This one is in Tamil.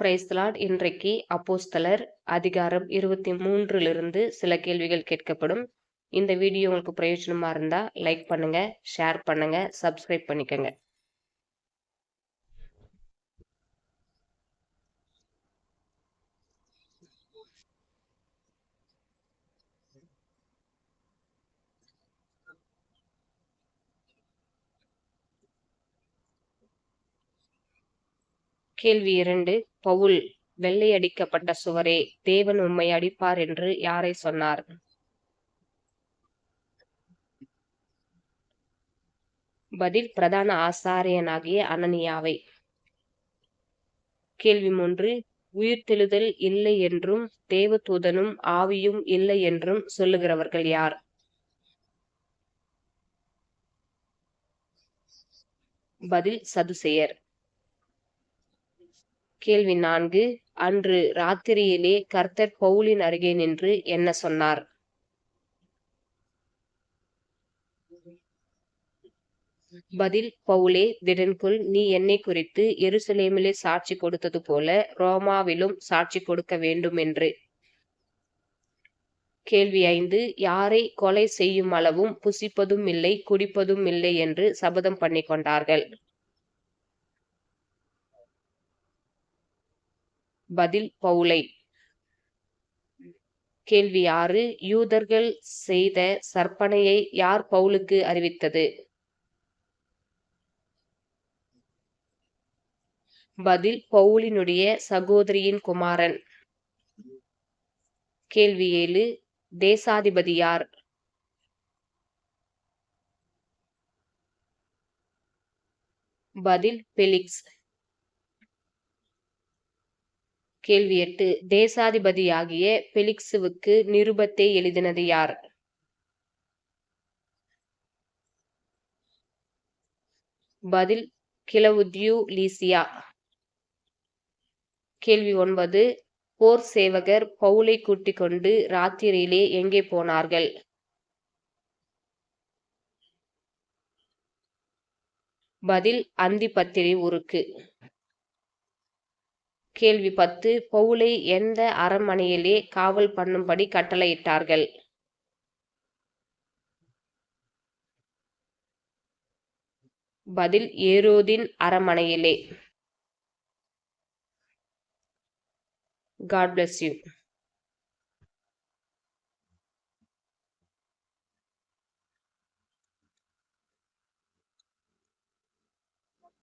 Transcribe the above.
Praise the Lord. இன்றைக்கு அப்போஸ்தலர் அதிகாரம் 23 சில கேள்விகள் கேட்கப்படும். இந்த வீடியோ உங்களுக்கு பிரயோஜனமா இருந்தா லைக் பண்ணுங்க, ஷேர் பண்ணுங்க, சப்ஸ்கிரைப் பண்ணிக்கங்க. கேள்வி 2. பவுல், வெள்ளையடிக்கப்பட்ட சுவரே, தேவன் உம்மை அடிப்பார் என்று யாரை சொன்னார்? பதில், பிரதான ஆசாரியனாகிய அனனியாவை. கேள்வி 3. உயிர்த்தெழுதல் இல்லை என்றும் தேவதூதனும் ஆவியும் இல்லை என்றும் சொல்லுகிறவர்கள் யார்? பதில், சதுசேயர். கேள்வி 4. அன்று ராத்திரியிலே கர்த்தர் பவுலின் அருகே நின்று என்ன சொன்னார்? பதில், பவுலே, திடன்கொள், நீ என்னை குறித்து எருசலேமிலே சாட்சி கொடுத்தது போல ரோமாவிலும் சாட்சி கொடுக்க வேண்டும் என்று. கேள்வி 5. யாரை கொலை செய்யும் அளவும் புசிப்பதும் இல்லை குடிப்பதும் இல்லை என்று சபதம் பண்ணி கொண்டார்கள்? பதில், பவுலை. கேள்வி 6. யூதர்கள் செய்த சற்பனையை யார் பவுலுக்கு அறிவித்தது? பதில், பவுலினுடைய சகோதரியின் குமாரன். கேள்வி 7. தேசாதிபதி யார்? பதில், பெலிக்ஸ். கேள்வி 8. தேசாதிபதியாகிய பெலிக்ஸுவுக்கு நிருபத்தை எழுதினது யார்? பதில், கிலவுதியு லீசியா. கேள்வி 9. போர் சேவகர் பவுலை கூட்டிக் கொண்டு ராத்திரியிலே எங்கே போனார்கள்? பதில், அந்திப்பத்திரி ஊருக்கு. கேள்வி 10. பவுலை எந்த அரண்மனையிலே காவல் பண்ணும்படி கட்டளையிட்டார்கள்? பதில், ஏரோதின் அரண்மனையிலே. God bless you.